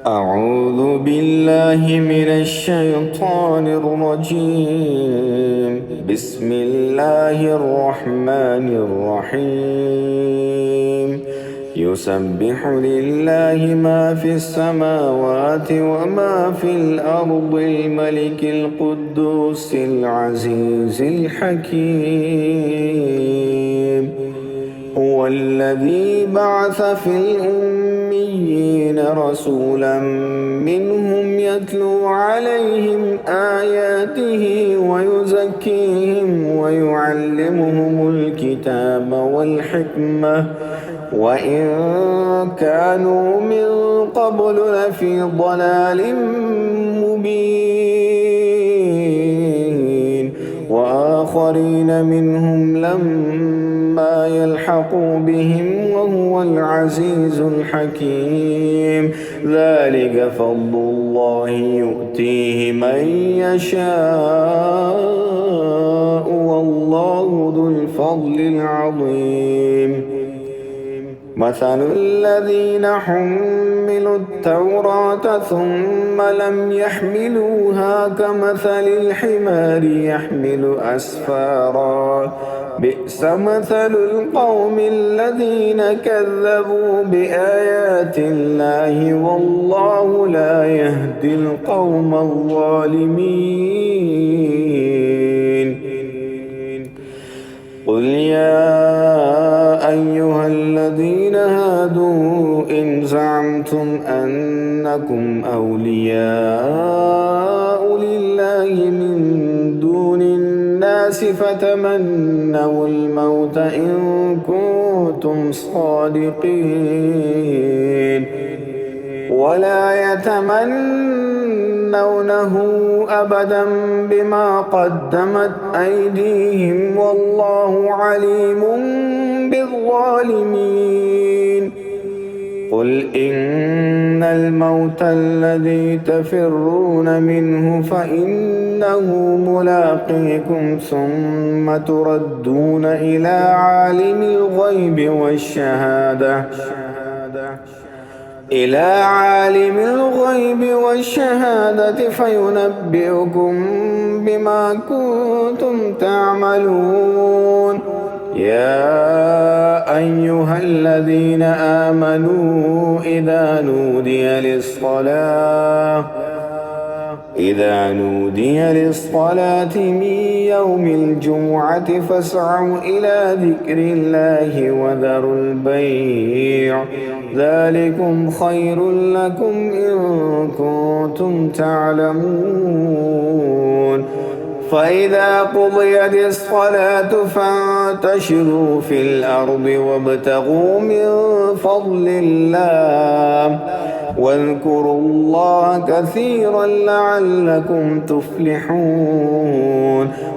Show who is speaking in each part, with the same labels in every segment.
Speaker 1: أعوذ بالله من الشيطان الرجيم. بسم الله الرحمن الرحيم. يسبح لله ما في السماوات وما في الأرض الملك القدوس العزيز الحكيم. هو الذي بعث في الأميين رسولا منهم يتلو عليهم آياته ويزكيهم ويعلمهم الكتاب والحكمة وإن كانوا من قبل لفي ضلال مبين. وآخرين منهم لما يلحقوا بهم وهو العزيز الحكيم. ذلك فضل الله يؤتيه من يشاء والله ذو الفضل العظيم. مثل الذين حملوا التوراة ثم لم يحملوها كمثل الحمار يحمل أسفارا. بئس مثل القوم الذين كذبوا بآيات الله والله لا يهدي القوم الظالمين. قل يا أيها الذين هادوا إن زعمتم أنكم أولياء لله من دون الناس فتمنوا الموت إن كنتم صادقين ولا يتمنونه أبدا بما قدمت أيديهم والله عليم بالظالمين. قل إن الموت الذي تفرون منه فإنه ملاقيكم ثم تردون إلى عالم الغيب والشهادة فينبئكم بما كنتم تعملون. يا أيها الذين آمنوا إذا نودي للصلاة من يوم الجمعة فاسعوا إلى ذكر الله وذروا البيع ذلكم خير لكم إن كنتم تعلمون. فإذا قضيت الصلاة فانتشروا في الأرض وابتغوا من فضل الله واذكروا الله كثيرا لعلكم تفلحون.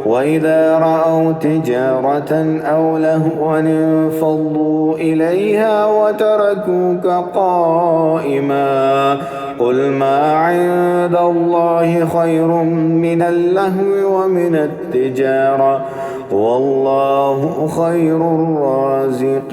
Speaker 1: وإذا رأوا تجارة أو لهوا انفضوا إليها وتركوك قائما. قل ما عند الله خير من اللهو ومن التجارة والله خير الرازقين.